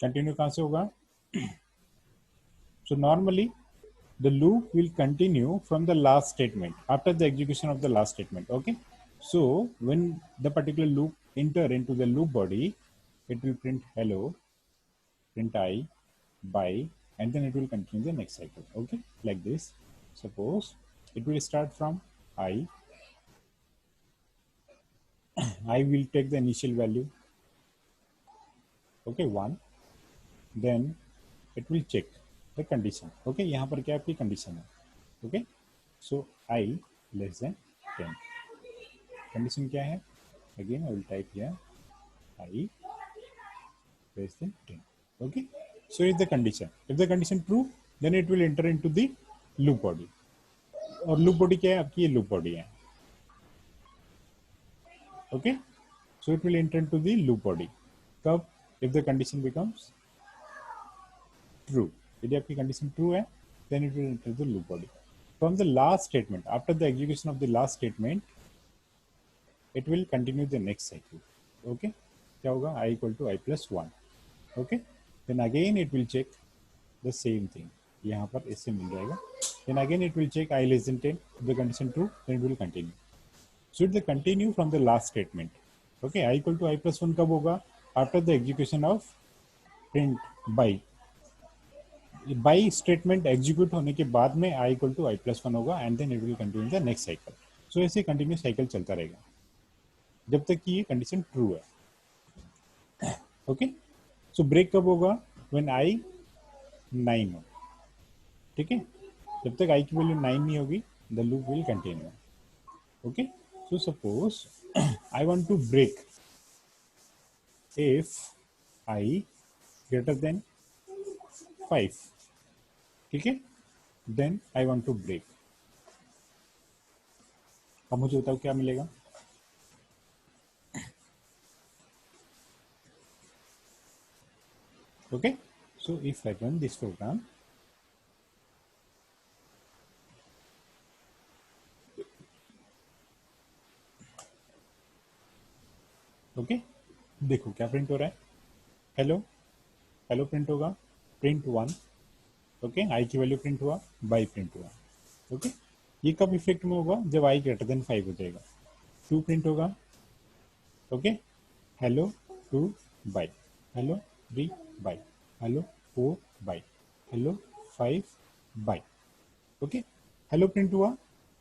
Continue कहाँ से होगा? So normally the loop will continue from the last statement after the execution of the last statement. Okay, so when the particular loop enter into the loop body, it will print hello, print I, by, and then it will continue the next cycle. Okay, like this. Suppose it will start from I will take the initial value, okay, 1, then it will check the condition. Okay, यहाँ पर क्या आपकी condition है? Okay, so I less than 10. Condition क्या है? Again I will type here I less than 10. Okay, so is the condition. If the condition true, then it will enter into the loop body. और loop body क्या है? आपकी ये loop body है. Okay, so it will enter into the loop body. कब? If the condition becomes true. यदि आपकी condition true है, then it will enter the loop body. From the last statement, after the execution of the last statement, it will continue the next cycle. Okay, क्या होगा? I equal to I plus 1. Okay, then again it will check the same thing. यहाँ पर इससे मिल जाएगा. Then again it will check I less than 10. If the condition true, then it will continue. So it will continue from the last statement. Okay, I equal to I plus 1 कब होगा? After the execution of print by. By statement execute होने के बाद में i equal to I plus 1 होगा and then it will continue the next cycle. So ऐसे continue cycle चलता रहेगा जब तक कि ये कंडीशन ट्रू है. ओके, सो ब्रेक कब होगा? व्हेन आई 9 हो. ठीक है, जब तक आई की वैल्यू 9 नहीं होगी the loop will continue. Okay, so suppose I want to break if I greater than 5. ठीक है, then I want to break. अब मुझे बताओ क्या मिलेगा? Okay, so if I run this program, okay, देखो क्या प्रिंट हो रहा है? हेलो, हेलो प्रिंट होगा, प्रिंट 1. ओके, आई की वैल्यू प्रिंट हुआ, बाई प्रिंट हुआ. ओके, ये कब इफेक्ट में होगा? जब आई ग्रेटर देन 5 हो जाएगा. 2 प्रिंट होगा. Okay, hello 2 bye, hello 3 bye, hello 4 bye, hello 5 bye. Okay, hello print हुआ,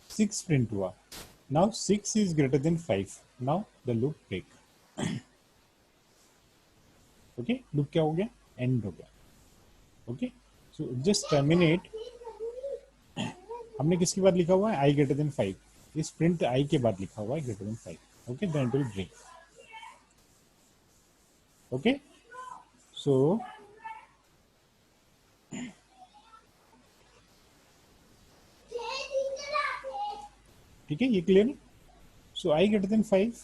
6 प्रिंट हुआ. Now 6 is greater than 5. Now the loop break. Okay, loop क्या हो गया? एंड हो गया. Okay, so just terminate. हमने किसके बाद लिखा हुआ है? I greater than 5. इस प्रिंट आई के बाद लिखा हुआ है greater than 5. Okay, then it will break. Okay, so ठीक है, ये क्लियर है? सो आई ग्रेटर देन 5,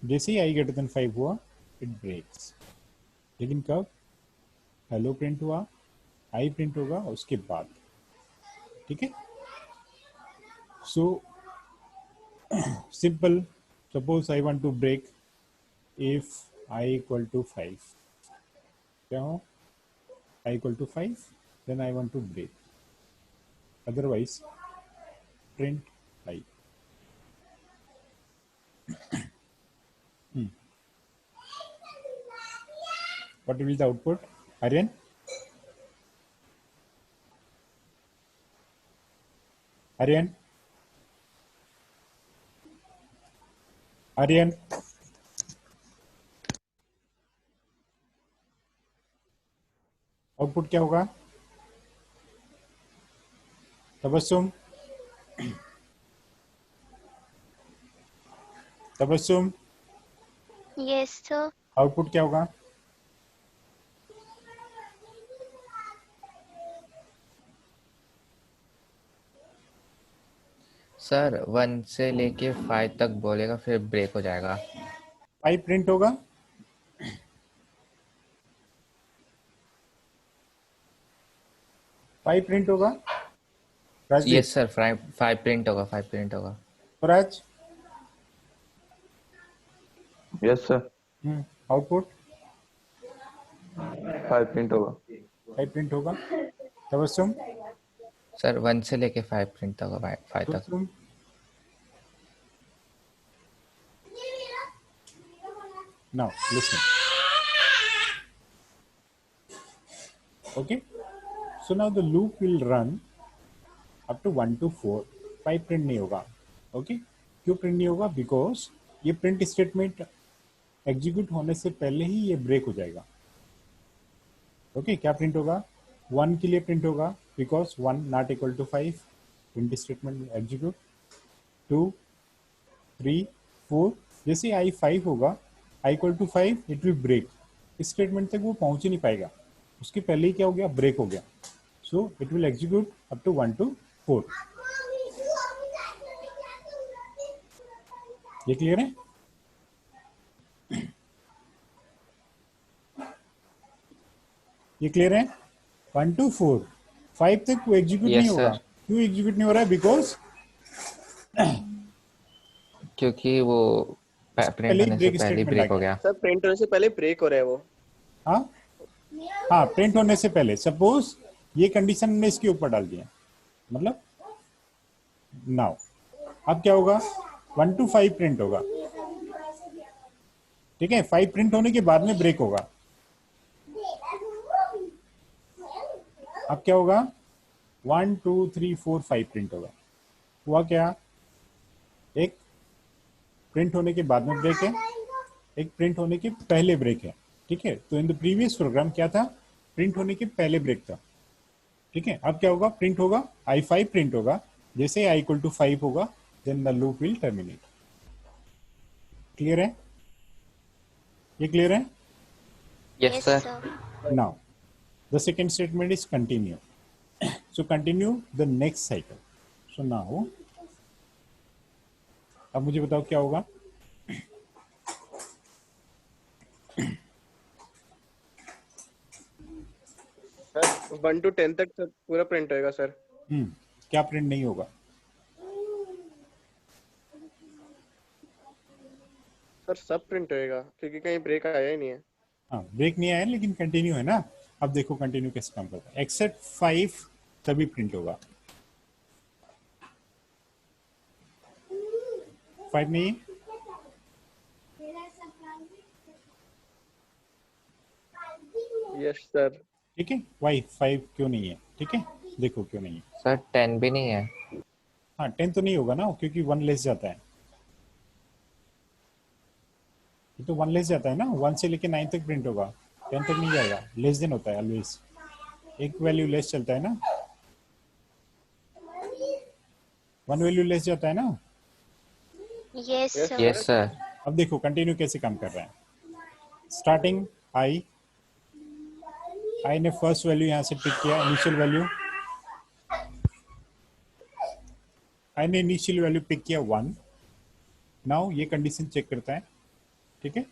जैसे ही आई ग्रेटर देन 5 हुआ इट ब्रेक्स. लेकिन कब? हेलो प्रिंट हुआ, आई प्रिंट होगा उसके बाद. ठीक है, so simple. Suppose I want to break if i equal to 5. क्या हो? I equal to 5, then I want to break. Otherwise print i. What will be the output? Aryan? Aryan? Aryan? Output क्या होगा? Tabassum? Tabassum? Yes sir. Output क्या होगा? Sir 1 से लेके 5 तक बोलेगा, फिर ब्रेक हो जाएगा. 5 प्रिंट होगा. 5 प्रिंट होगा. यस सर, 5 प्रिंट होगा, 5 प्रिंट होगा. Swaraj? Yes sir. Output five print होगा। 5 प्रिंट होगा। तबस्सुम, सर 1 से लेके 5 प्रिंट तक होगा, 5 तक। Tabassum, now listen. Okay, so now the loop will run up to 1 to 4. 5 print नहीं होगा। ओके, क्यों प्रिंट नहीं होगा? बिकॉज ये प्रिंट स्टेटमेंट एग्जीक्यूट होने से पहले ही ये ब्रेक हो जाएगा। ओके, क्या प्रिंट होगा? 1 के लिए प्रिंट होगा because 1 not equal to 5, print statement execute. 2, 3, 4, जैसे आई 5 होगा, आई equal to 5, it will break. इस स्टेटमेंट तक वो पहुंच ही नहीं पाएगा, उसके पहले ही क्या हो गया? ब्रेक हो गया। So it will execute up to 1 to 4। ये क्लियर है? ये क्लियर है? 1 टू 4, 5 तक वो एग्जीक्यूट नहीं यस होगा। सर, क्यों एग्जीक्यूट नहीं हो रहा है? बिकॉज क्योंकि वो प्रिंट पहले ही होने से ब्रेक पहले ही स्टेटमेंट आ ब्रेक हो गया। गया। सर प्रिंट होने से पहले ब्रेक हो रहा है वो। हाँ हाँ, प्रिंट होने से पहले सपोज ये कंडीशन ने इसके ऊपर डाल दिया, मतलब नाउ अब क्या होगा? 1 टू 5 प्रिंट होगा, ठीक है। 5 प्रिंट होने के बाद में ब्रेक होगा। अब क्या होगा? 1 2 3 4 5 प्रिंट होगा। हुआ क्या? एक प्रिंट होने के बाद में ब्रेक है, एक प्रिंट होने के पहले ब्रेक है, ठीक है। तो इन द प्रीवियस प्रोग्राम क्या था? प्रिंट होने के पहले ब्रेक था, ठीक है। अब क्या होगा? प्रिंट होगा, i5 प्रिंट होगा। जैसे i इक्वल टू 5 होगा, then the loop will terminate. Clear है? ये क्लियर है? Yes Yes, sir. sir. Now the second statement is continue. So continue the next cycle. So now अब मुझे बताओ क्या होगा? सर 1 to 10 तक सर पूरा प्रिंट होएगा सर। क्या प्रिंट नहीं होगा? सर सब प्रिंट होएगा क्योंकि कहीं ब्रेक आया ही नहीं है। हाँ, ब्रेक नहीं आया लेकिन कंटिन्यू है ना। अब देखो कंटिन्यू कैसे काम करता है। एक्सेप्ट 5 तभी प्रिंट होगा। 5 नहीं, यस सर। ठीक है। वाई 5 क्यों नहीं है? ठीक है, देखो क्यों नहीं है। सर 10 भी नहीं है। हाँ, 10 तो नहीं होगा ना, क्योंकि 1 लेस जाता है। ये तो 1 लेस जाता है ना, 1 से लेके 9 तक प्रिंट होगा, 10 तक नहीं जाएगा। लेस देन होता है ऑलवेज, एक वैल्यू लेस चलता है ना, 1 वैल्यू लेस जाता है ना। Yes, Yes, sir. Yes sir. अब देखो कंटिन्यू कैसे काम कर रहा है। स्टार्टिंग आई ने फर्स्ट वैल्यू यहाँ से पिक किया, इनिशियल वैल्यू। आई ने इनिशियल वैल्यू पिक किया 1। नाउ ये कंडीशन चेक करता है, ठीक है।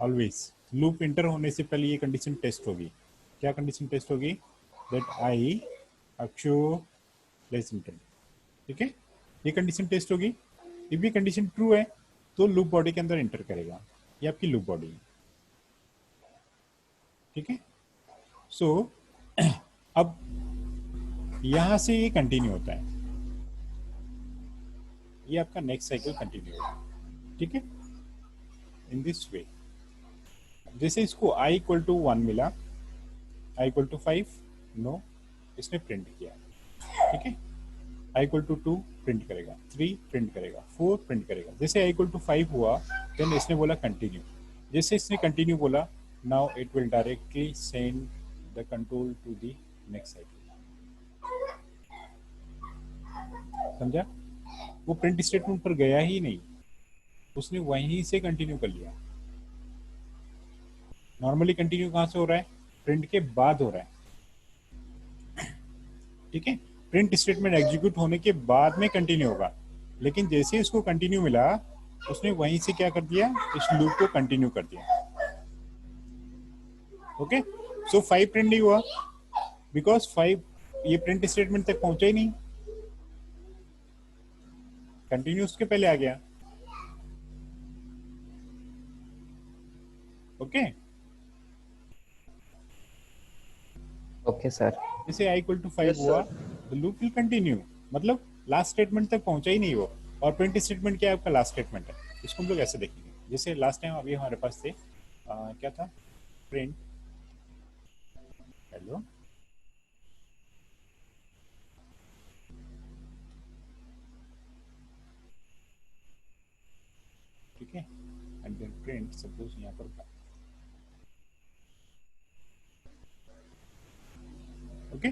ऑलवेज लूप इंटर होने से पहले ये कंडीशन टेस्ट होगी। क्या कंडीशन टेस्ट होगी? दैट आई अक्षो लेस इंटर, ठीक है। ये कंडीशन टेस्ट होगी। इफ ये कंडीशन ट्रू है तो लूप बॉडी के अंदर इंटर करेगा। ये आपकी लूप बॉडी है, ठीक है। सो अब यहां से ये कंटिन्यू होता है, ये आपका नेक्स्ट साइकिल कंटिन्यू होगा, ठीक है। इन दिस वे, जैसे इसको i इक्वल टू 1 मिला, i इक्वल टू 5 नो, इसने प्रिंट किया, ठीक है। i इक्वल टू 2 प्रिंट करेगा, 3 प्रिंट करेगा, 4 प्रिंट करेगा। जैसे i इक्वल टू 5 हुआ, देन इसने बोला कंटिन्यू। जैसे इसने कंटिन्यू बोला, now it will directly send the control to the next cycle. समझा? वो प्रिंट स्टेटमेंट पर गया ही नहीं, उसने वहीं से कंटिन्यू कर लिया। नॉर्मली कंटिन्यू कहां से हो रहा है? प्रिंट के बाद हो रहा है, ठीक है। प्रिंट स्टेटमेंट एग्जीक्यूट होने के बाद में कंटिन्यू होगा, लेकिन जैसे इसको कंटिन्यू मिला, उसने वहीं से क्या कर दिया? इस लूप को कंटिन्यू कर दिया। ओके, सो 5 प्रिंट नहीं हुआ बिकॉज 5 ये प्रिंट स्टेटमेंट तक पहुंचा ही नहीं, कंटिन्यू उसके पहले आ गया। Okay, okay sir. जैसे i इक्वल टू 5 Yes, हुआ, sir. The loop will continue, मतलब लास्ट स्टेटमेंट तक पहुंचा ही नहीं वो, और 20 स्टेटमेंट क्या है आपका लास्ट स्टेटमेंट है। इसको हम लोग ऐसे देखेंगे, जैसे लास्ट टाइम अभी हमारे पास थे क्या था, प्रिंट हेलो, ठीक है, एंड देन प्रिंट सपोज यहाँ पर, ओके।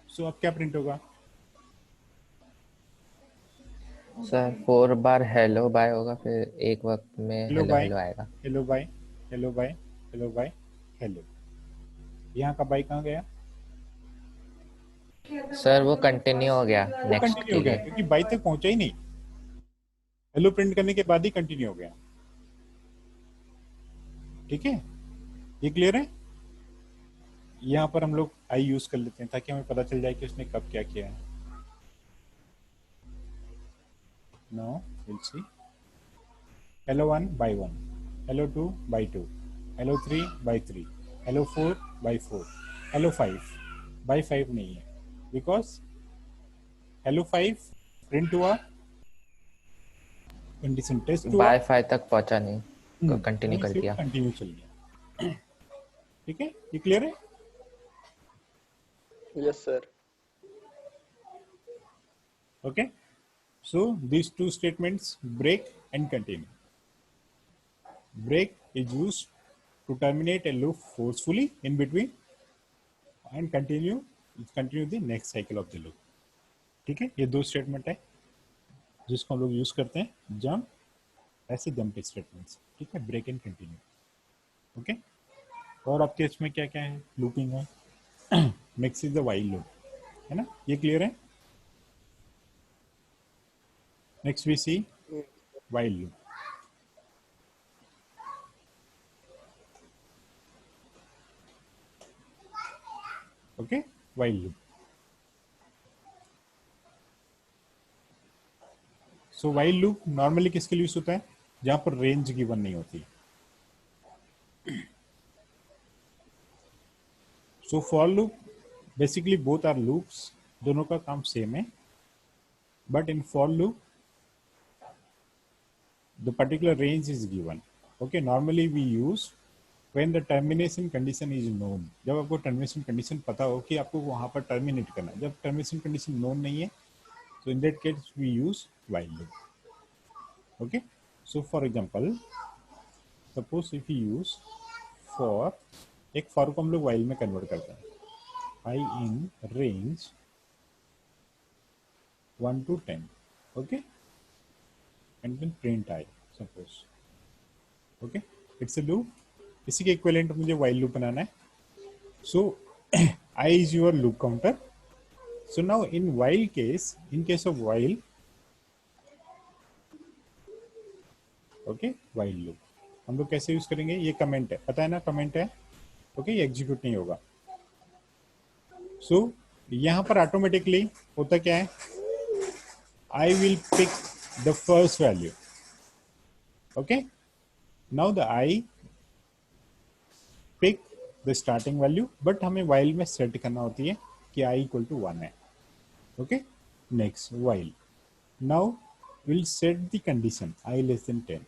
सो अब क्या प्रिंट होगा, सर 4 बार हेलो बाय होगा, फिर एक वक्त में हेलो हेलो बाय, हेलो आएगा। Hello bye, hello bye, hello bye, hello. यहाँ का बाय कहाँ गया, सर वो कंटिन्यू हो गया वो नेक्स्ट कंटिन्यू के हो गया लिए। क्योंकि बाय तक पहुंचा ही नहीं, हेलो प्रिंट करने के बाद ही कंटिन्यू हो गया, ठीक है, ये क्लियर है। यहाँ पर हम लोग आई यूज कर लेते हैं ताकि हमें पता चल जाए कि उसने कब क्या किया है। No will see, hello 1 bye 1, hello 2 bye 2, hello 3 bye 3, hello 4 bye 4, hello 5 bye 5 नहीं है, बिकॉज हेलो 5 प्रिंट हुआ, कंडीशन टेस्ट हुआ, बाय 5 तक पहुंचा नहीं, तो कंटिन्यू वहीं कर से दिया। कंटिन्यू चल गया, ठीक है, ये क्लियर है। Yes, sir. Okay, so these two statements, break and continue. Break is used to terminate a loop forcefully in between, and continue the next cycle of the loop. ठीक है, ये दो स्टेटमेंट है जिसको हम लोग यूज करते हैं जंप, ऐसे जंप स्टेटमेंट्स, ठीक है, ब्रेक एंड कंटिन्यू। ओके, और आपके इसमें क्या क्या है, लूपिंग है, next is the while loop, है ना, ये क्लियर है। Next we see Mm. While loop. Okay, while loop. So while loop normally किसके लिए यूज होता है, जहां पर रेंज गिवन नहीं होती। So for loop basically both are loops, दोनों का काम सेम है, but in for loop the particular range is given. Okay, normally we use when the termination condition is known, जब आपको टर्मिनेशन कंडीशन पता हो कि आपको वहां पर टर्मिनेट करना है, जब टर्मिनेशन कंडीशन नोन नहीं है, so in that case we use while loop. Okay, so for example, suppose if we use for, एक for को हम लोग while में कन्वर्ट करते हैं, I in range 1 to 10, okay, and then print I suppose, okay, it's a loop, इसी के equivalent मुझे while loop बनाना है। So I is your loop counter. So now in while case, in case of while, okay, while loop हम लोग कैसे use करेंगे, ये comment है, पता है ना कमेंट है, ओके, ये एग्जीक्यूट नहीं होगा। सो यहाँ पर ऑटोमेटिकली होता क्या है, I will pick the first value, okay, now the I pick the starting value, but हमें वाइल में सेट करना होती है कि आई इक्वल टू 1 है, okay. Next while, now will set the condition I less than 10,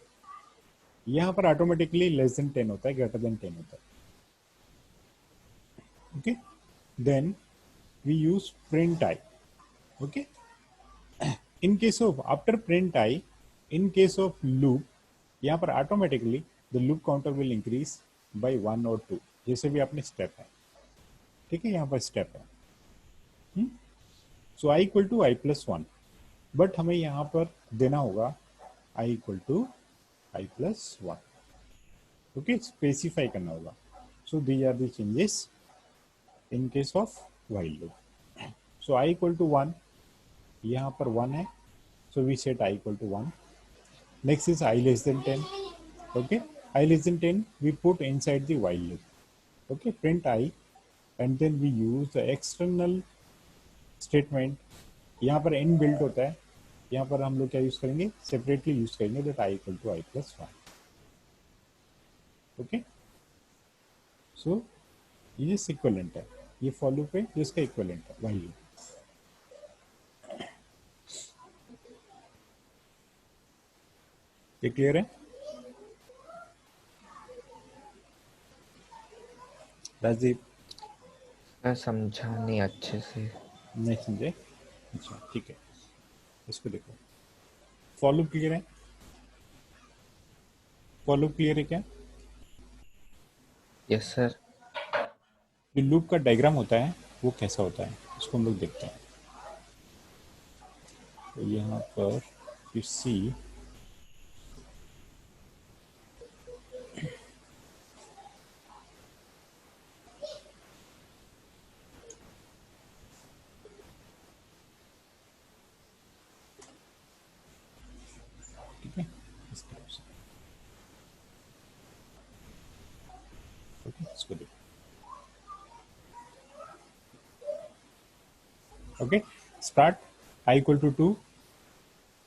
यहाँ पर automatically less than 10 होता है, ग्रेटर देन 10 होता है, okay, then we use print I, okay, in case of after print I, in case of loop, यहाँ पर automatically the loop counter will increase by 1 or 2, जैसे भी आपने स्टेप है, ठीक है, यहाँ पर स्टेप है, so i equal to I plus 1, but हमें यहाँ पर देना होगा आई equal to I plus 1, okay, specify करना होगा। So these are the changes in case of while loop. So i equal to 1, यहाँ पर 1 है, so we set I equal to 1. Next is I less than 10, okay, I less than 10 we put inside the while loop, okay, print I, and then we use the external statement, यहाँ पर inbuilt होता है, यहाँ पर हम लोग क्या use करेंगे, सेपरेटली यूज करेंगे, that I equal to I plus 1, okay, so ये इक्विवेलेंट है। ये फॉर लूप है जिसका इक्विवेलेंट है वही लूप। ये क्लियर है? राजीव मैं समझा नहीं अच्छे से। नहीं समझे? अच्छा ठीक है, इसको देखो। फॉर लूप क्लियर है? फॉर लूप क्लियर है क्या? Yes sir. जो लूप का डायग्राम होता है वो कैसा होता है इसको हम लोग देखते हैं। तो यहाँ पर यू सी ठीक है, इस तरह से। ओके, इसको देखो। okay, start I equal to 2,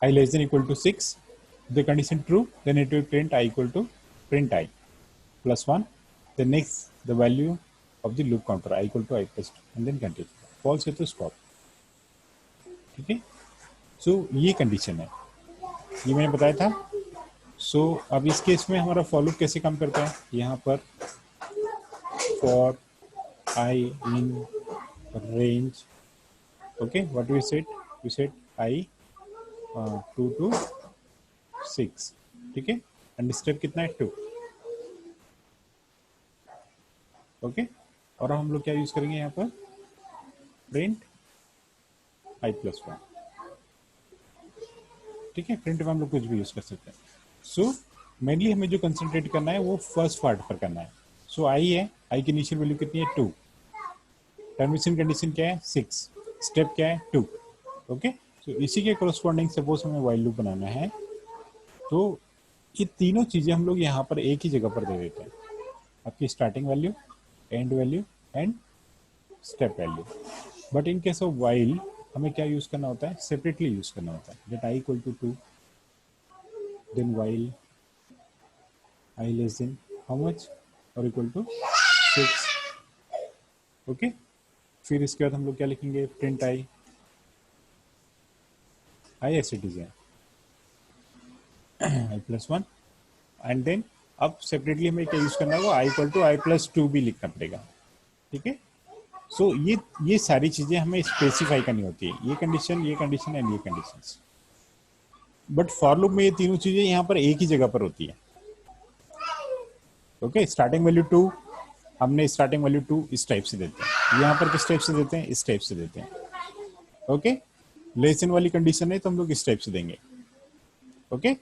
I less than equal to 6, the condition true, then it will print I equal to print I plus 1, then next the value of the loop counter I equal to I plus 2 and then continue, false है तो stop। ठीक है, सो ये condition है, ये मैंने बताया था। सो अब इस केस में हमारा फॉर लूप कैसे काम करता है, यहाँ पर for I in range, okay, what we said I 2 to 6, ठीक है, एंड स्टेप कितना है 2, ओके। और हम लोग क्या यूज करेंगे यहाँ पर, प्रिंट I plus 1, ठीक है। प्रिंट में हम लोग कुछ भी यूज कर सकते हैं। सो मेनली हमें जो कंसंट्रेट करना है वो फर्स्ट पार्ट पर करना है। सो आई है, आई की इनिशियल वैल्यू कितनी है 2, टर्मिनेशन कंडीशन क्या है 6, स्टेप क्या है 2, ओके। सो इसी के कोरस्पॉन्डिंग सपोज हमें व्हाइल लूप बनाना है, तो ये तीनों चीजें हम लोग यहाँ पर एक ही जगह पर दे देते हैं, आपकी starting value, and value and step value. But in case of while हमें क्या यूज करना होता है, सेपरेटली यूज करना होता है। That I equal to 2, then while I less than how much और इक्वल टू 6, ओके। फिर इसके बाद हम लोग क्या लिखेंगे, print I, I S it is I plus 1, and then अब सेपरेटली हमें क्या यूज करना होगा, आई इक्वल टू आई प्लस 2 भी लिखना पड़ेगा, ठीक है। सो ये सारी चीजें हमें स्पेसिफाई करनी होती है, ये कंडीशन एंड ये कंडीशंस। बट फॉर लूप में ये तीनों चीजें यहाँ पर एक ही जगह पर होती है, ओके। स्टार्टिंग वैल्यू 2, हमने स्टार्टिंग वैल्यू 2 इस टाइप से देते हैं, यहाँ पर किस टाइप से देते हैं, इस टाइप से देते हैं, ओके। लेस देन वाली कंडीशन है तो हम लोग इस टाइप से देंगे, ओके।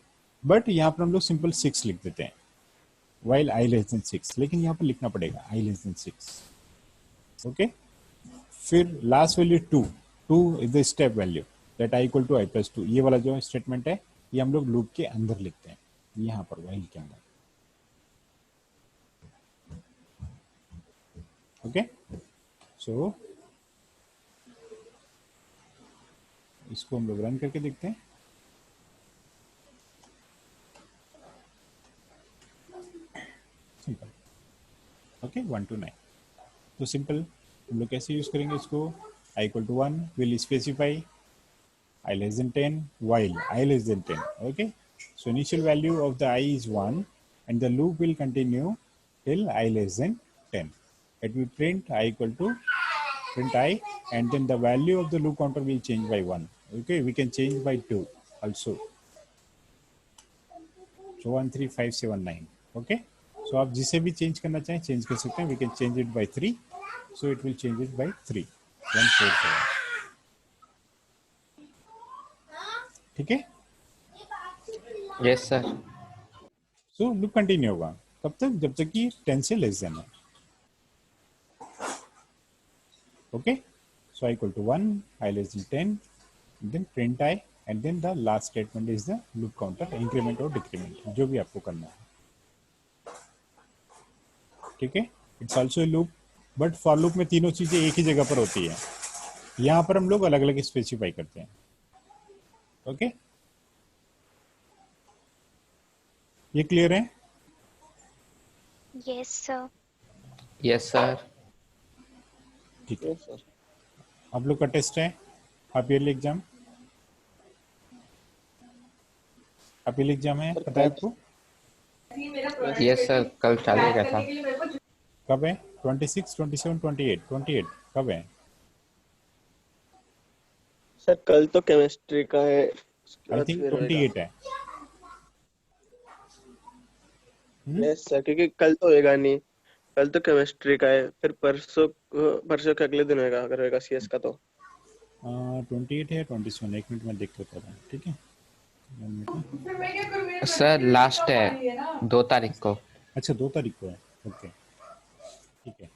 बट यहाँ पर हम लोग सिंपल 6 लिख देते हैं, वाइल आई लेस देन 6, लेकिन यहाँ पर लिखना पड़ेगा आई लेस देन 6, ओके। फिर last value 2, 2 is the step value, that I equal to I plus 2, ये वाला जो स्टेटमेंट है ये हम लोग लूप के अंदर लिखते हैं, यहाँ पर वाइल के अंदर, ओके। सो इसको हम लोग रन करके देखते हैं। Simple, okay, 1 to 9। तो सिंपल हम लोग कैसे यूज करेंगे इसको, i equal to 1 will specify I less than 10 while I less than 10, okay. So initial value of the I is 1 and the loop will continue till I less than 10. It will print I equal to print I, and then the value of the loop counter will change by 1, okay. We can change by 2 also, so 1 3 5 7 9, okay. So आप जिसे भी change करना चाहें change कर सकते हैं, we can change it by 3, so it will change it by 3 1 4 7, ठीक है। Yes sir. So loop continue होगा कब तक, जब तक कि 10 से लेस देन है, okay. So i equal to 1 i less than 10, then print i, and then the last statement is the loop counter, increment और डिक्रीमेंट जो भी आपको करना है, ठीक है। It's also a loop, but for loop में तीनों चीजें एक ही जगह पर होती है, यहाँ पर हम लोग अलग अलग स्पेसिफाई करते हैं, ओके। ये क्लियर है? Yes, sir. Yes sir. ठीक है, यस सर। आप लोग का टेस्ट है half yearly exam, half yearly exam है, सर पता है कल आपको यस सर, कल चालू हो गया था। कब है? 26, 27, 28, 28 कब है? सर कल तो केमिस्ट्री का है, उसके आई बाद थिंक फिर होएगा। 28 है। यस सर, क्योंकि कल तो होएगा नहीं, कल तो केमिस्ट्री का है, फिर परसों के अगले दिन होएगा अगर होएगा सीएस का तो। 28 है 27, एक मिनट में देख लेता हूँ, ठीक है। 1 मिनट। सर लास्ट है 2 तारीख को। अच्छा 2 तारीख को है, ओके ठीक है,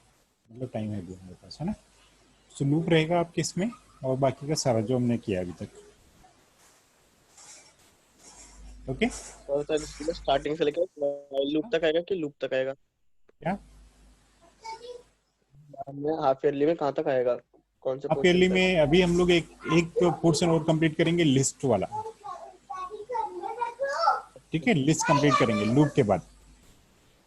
मतलब टाइम है अभी हमारे पास, है ना। सो लूप रहेगा आपके इसमें, और बाकी का सारा जो हमने किया अभी तक, ओके। और सर इसमें स्टार्टिंग से लेकर लूप तक आएगा कि लूप तक आएगा? क्या में हाफ ईयरली में कहाँ तक आएगा, कौन से हाफ पोर्शन ईयरली तक? में अभी हम लोग एक एक पोर्शन और कंप्लीट करेंगे, लिस्ट वाला, ठीक है, लिस्ट कंप्लीट करेंगे लूप के बाद।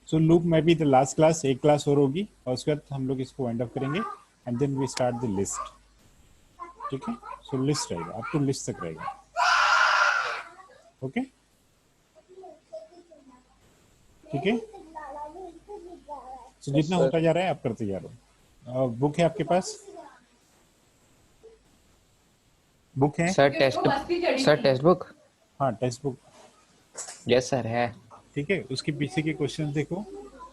सो लूप में भी द लास्ट क्लास, एक क्लास और होगी, और उसके बाद हम लोग इसको वाइंड अप करेंगे, and then we start the list, ठीक है। सो लिस्ट रहेगा, अप टू लिस्ट तक रहेगा, ओके ठीक है। सो जितना सर होता जा रहा है आप करते जा रहे हो। बुक है आपके पास? बुक है? Sir text book. हाँ टेक्स्ट बुक, यस सर है। ठीक है। उसके पीछे के क्वेश्चन देखो,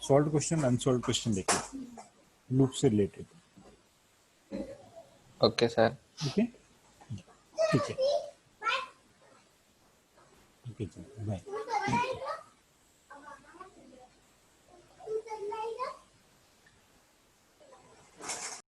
सॉल्व क्वेश्चन, अनसॉल्व क्वेश्चन देखो, लूप से रिलेटेड, ओके सर। ठीक है ठीक है, बाय।